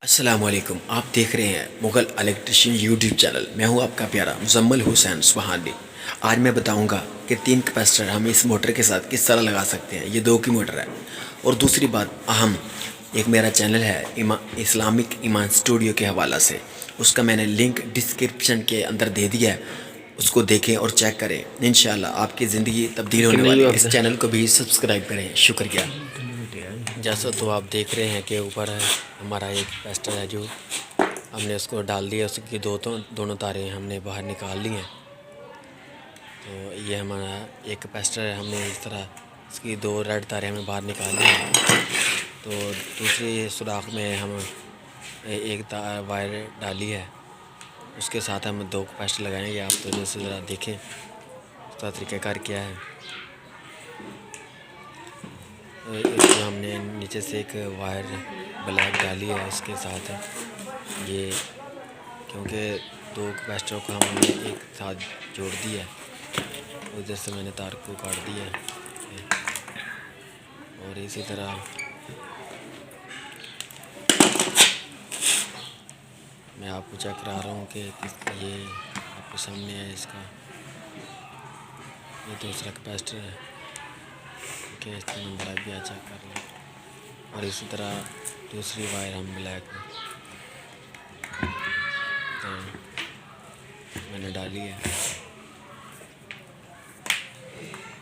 अस्सलामुअलैकुम। आप देख रहे हैं मुगल इलेक्ट्रिशियन यूट्यूब चैनल। मैं हूं आपका प्यारा मुजम्मल हुसैन सुबहानी। आज मैं बताऊंगा कि 3 कैपेसिटर हम इस मोटर के साथ किस तरह लगा सकते हैं। ये 2 की मोटर है। और दूसरी बात अहम, एक मेरा चैनल है इस्लामिक ईमान स्टूडियो के हवाला से, उसका मैंने लिंक डिस्क्रिप्शन के अंदर दे दिया है। उसको देखें और चेक करें। इंशाल्लाह आपकी ज़िंदगी तब्दील होने वाली है। इस चैनल को भी सब्सक्राइब करें। शुक्रिया। जैसा तो आप देख रहे हैं कि ऊपर है हमारा एक कैपेसिटर है, जो हमने उसको डाल दिया। उसकी दोनों तारें हमने बाहर निकाल ली हैं। तो ये हमारा एक कैपेसिटर है, हमने इस तरह इसकी 2 रेड तारें हमने बाहर निकाल ली हैं। तो दूसरी सुराख में हम एक वायर डाली है, उसके साथ हम 2 कैपेसिटर लगाएंगे। आप तो जैसे ज़रा देखें उसका तरीक़ाकार क्या है। इसको हमने नीचे से एक वायर ब्लैक डाली है, इसके साथ ये, क्योंकि 2 कैपेसिटरों को हमने एक साथ जोड़ दिया है। उधर से मैंने तार को काट दिया है। और इसी तरह मैं आपको चेक करा रहा हूँ कि ये आपके सामने है। इसका ये दूसरा कैपेसिटर है कि इसका नंबर आप भी चेक कर लें। और इसी तरह दूसरी वायर हम ब्लैक मैंने डाली है।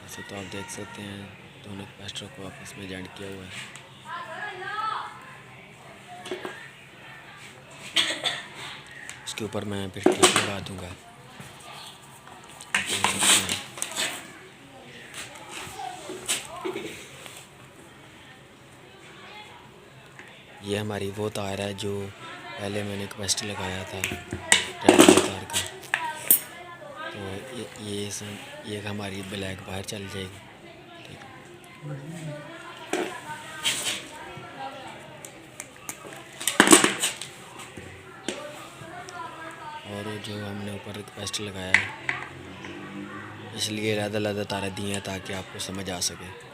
ऐसे तो आप देख सकते हैं दोनों कैपेसिटर को आपस में जॉइंट किया हुआ है। इसके ऊपर मैं फिर टेप लगा दूँगा। ये हमारी वो तार है जो पहले मैंने कैपेसिटर लगाया था रेड वाली तार का। तो ये हमारी ब्लैक वायर चल जाएगी। ठीक है। और जो हमने ऊपर कैपेसिटर लगाया है, इसलिए अलग-अलग तारें दी हैं ताकि आपको समझ आ सके।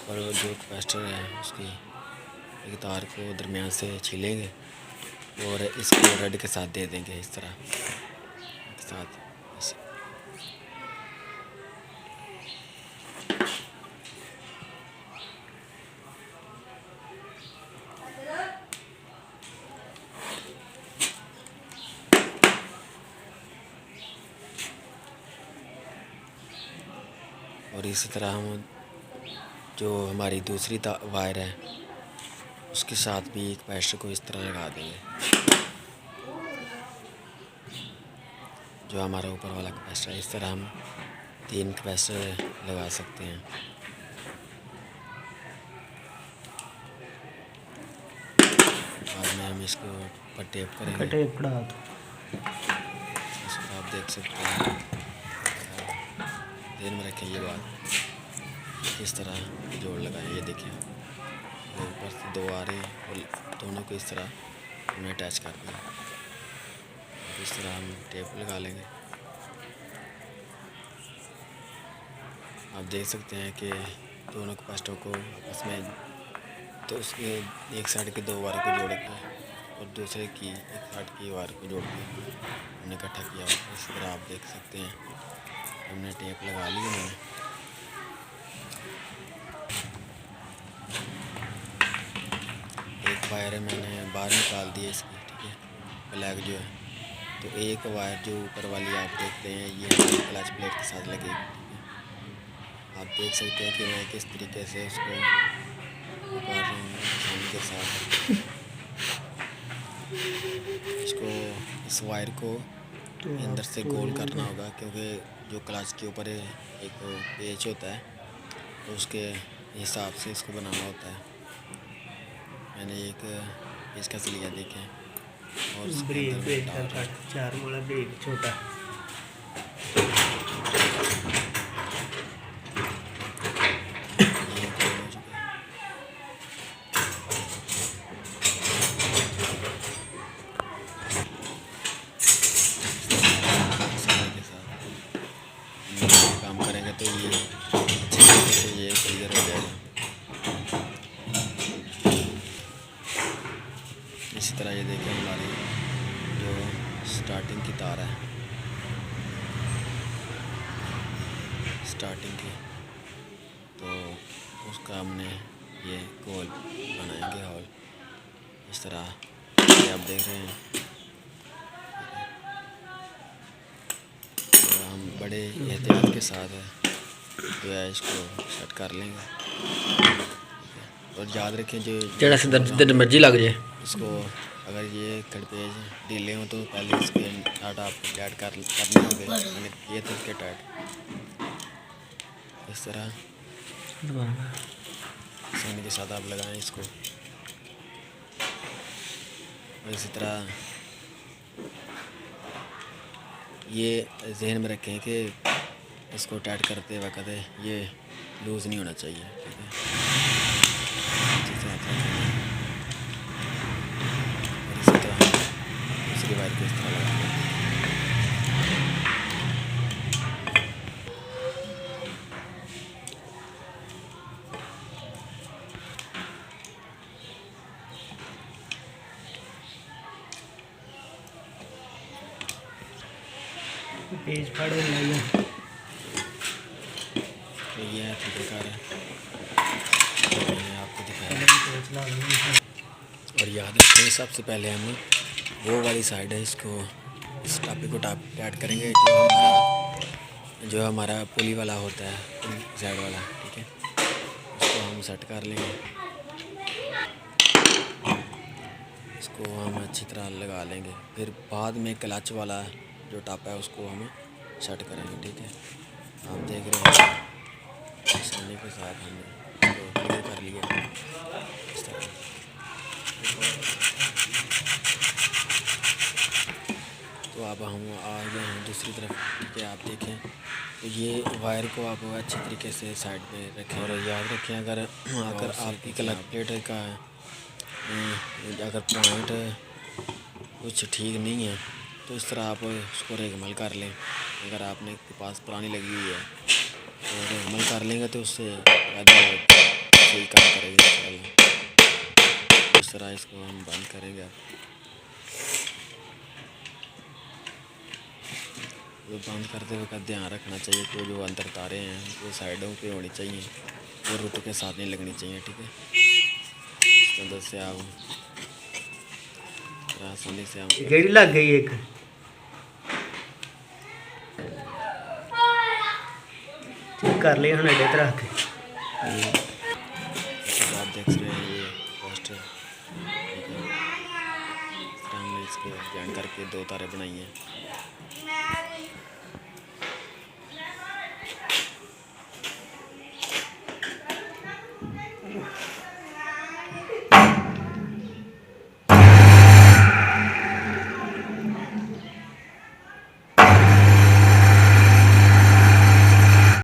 और जो कैपेसिटर है उसकी एक तार को दरमियान से छीलेंगे और इसको रेड के साथ दे देंगे, इस तरह एक साथ ऐसे। और इसी तरह हम जो हमारी दूसरी वायर है उसके साथ भी एक कैपेसिटर को इस तरह लगा देंगे। जो हमारा ऊपर वाला कैपेसिटर है, इस तरह हम 3 कैपेसिटर लगा सकते हैं। बाद में हम इसको पर टेप करेंगे। टेप डाल दो। इसको आप देख सकते हैं। ध्यान में रखें ये बात, इस तरह जोड़ लगाएं। ये देखिए ऊपर से 2 आ रहे हैं और दोनों को इस तरह हमने अटैच कर दिया। इस तरह हम टेप लगा लेंगे। आप देख सकते हैं कि दोनों कैपेसिटर को आपस में, तो उसके एक साइड के 2 वायर को जोड़ के और दूसरे की एक साइड की वायर को जोड़ के हमने इकट्ठा किया। इस तरह आप देख सकते हैं हमने टेप लगा ली है। एक वायर मैंने बाहर निकाल दी है इसकी, ठीक है, ब्लैक जो है। तो एक वायर जो ऊपर वाली आप देखते हैं ये क्लच प्लेट के साथ लगेगी। आप देख सकते हैं कि मैं किस तरीके से उसको ऊपर आसानी के साथ इसको इस वायर को अंदर से गोल करना होगा, क्योंकि जो क्लच के ऊपर एक पेच होता है तो उसके हिसाब से इसको बनाना होता है। मैंने एक पेचकस लिया, देखें, और ब्रेक 4 वाला ब्रेक छोटा। काम करेंगे तो ये अच्छे तरीके से ये क्लियर हो जाएगा। इसी तरह ये देखिए हमारी जो स्टार्टिंग की तार है, स्टार्टिंग की, तो उसका हमने ये गोल बनाएंगे हॉल। इस तरह ये आप देख रहे हैं। तो हम बड़े एहतियात के साथ जो है इसको सेट कर लेंगे। और याद रखें जो जड़ा से दर्द मर्जी लग जाए इसको, अगर ये खड़पेज ढीले हो तो पहले इसके टाट आपको टाइट करने होंगे, यानी ये तो इसके टाइट इस तरह आसानी के साथ आप लगाएं इसको। और इसी तरह ये जहन में रखें कि इसको टाइट करते वक्त ये लूज़ नहीं होना चाहिए, ठीक है। अच्छे से हाथ रखेंगे और इसी तरह दूसरी वायर को इस तरह लगाएंगे। पेज फाड़े लाइए। तो ये है तरीक़ाकार है, मैंने आपको दिखाया। और याद रखें सबसे पहले हम वो वाली साइड है इसको, इस टापे को टाइट करेंगे जो हमारा पुली वाला होता है, पुली साइड वाला, ठीक है। इसको हम सेट कर लेंगे, इसको हम अच्छी तरह लगा लेंगे। फिर बाद में क्लच वाला जो टापा है उसको हम सेट करेंगे, ठीक है। आप देख रहे हैं आसानी के साथ हमने इसको क्लियर कर लिया इस तरह। तो अब हम आ गए हैं दूसरी तरफ, ठीक है। आप देखें तो ये वायर को आप अच्छे तरीके से साइड पे रखें और याद रखें अगर आपकी क्लच प्लेट का अगर पॉइंट कुछ ठीक नहीं है तो इस तरह आप उसको रेगमल कर लें। अगर आपने के पास पुरानी लगी हुई है तो रेगमल कर लेंगे तो उससे ज़्यादा सही काम करेगी इंशाल्लाह। इस तरह इसको हम बंद करेंगे। वो बंद करते हुए ध्यान रखना चाहिए कि जो अंदर तारे हैं वो साइडों पे होनी चाहिए, वो रुट के साथ नहीं लगनी चाहिए, ठीक है। इसके अंदर से आप आसानी से हम गेड़ी लग गई एक। ठीक कर लिया हमने अड्डे तरह के। आप देख रहे हैं ये पोस्टर, ठीक है। हमने इसको जॉइन करके 2 तारें बनाई हैं।